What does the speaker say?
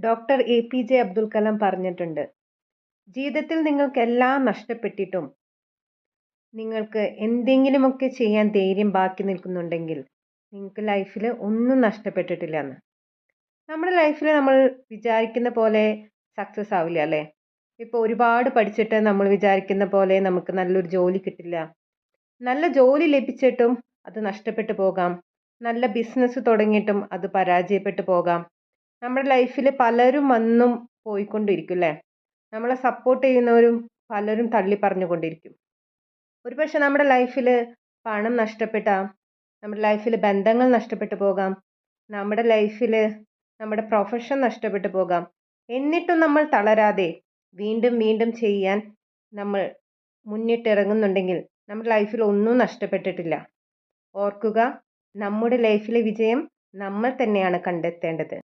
Doctor APJ. Abdul Kalam പറഞ്ഞിട്ടുണ്ട്, ജീവിതത്തിൽ നിങ്ങൾക്കെല്ലാം നഷ്ടപ്പെട്ടിട്ടും നിങ്ങൾക്ക് എന്തെങ്കിലുമൊക്കെ ചെയ്യാൻ ധൈര്യം ബാക്കി നിൽക്കുന്നുണ്ടെങ്കിൽ നിങ്ങൾക്ക് ലൈഫിൽ ഒന്നും നഷ്ടപ്പെട്ടിട്ടില്ല എന്ന്. നമ്മുടെ ലൈഫിൽ നമ്മൾ വിചാരിക്കുന്ന പോലെ സക്സസ് ആവില്ല അല്ലേ? ഇപ്പോൾ ഒരുപാട് പഠിച്ചിട്ട് നമ്മൾ വിചാരിക്കുന്ന പോലെ നമുക്ക് നല്ലൊരു ജോലി കിട്ടില്ല. നല്ല ജോലി ലഭിച്ചിട്ടും അത് നഷ്ടപ്പെട്ടു പോകാം. നല്ല ബിസിനസ് തുടങ്ങിയിട്ടും അത് പരാജയപ്പെട്ടു പോകാം. നമ്മുടെ ലൈഫിൽ പലരും വന്നും പോയിക്കൊണ്ടിരിക്കും അല്ലേ? നമ്മളെ സപ്പോർട്ട് ചെയ്യുന്നവരും പലരും തള്ളി പറഞ്ഞുകൊണ്ടിരിക്കും. ഒരുപക്ഷെ നമ്മുടെ ലൈഫിൽ പണം നഷ്ടപ്പെട്ടാം, നമ്മുടെ ലൈഫിൽ ബന്ധങ്ങൾ നഷ്ടപ്പെട്ടു പോകാം, നമ്മുടെ ലൈഫിൽ നമ്മുടെ പ്രൊഫഷൻ നഷ്ടപ്പെട്ടു പോകാം. എന്നിട്ടും നമ്മൾ തളരാതെ വീണ്ടും വീണ്ടും ചെയ്യാൻ നമ്മൾ മുന്നിട്ടിറങ്ങുന്നുണ്ടെങ്കിൽ നമ്മുടെ ലൈഫിൽ ഒന്നും നഷ്ടപ്പെട്ടിട്ടില്ല. ഓർക്കുക, നമ്മുടെ ലൈഫിലെ വിജയം നമ്മൾ തന്നെയാണ് കണ്ടെത്തേണ്ടത്.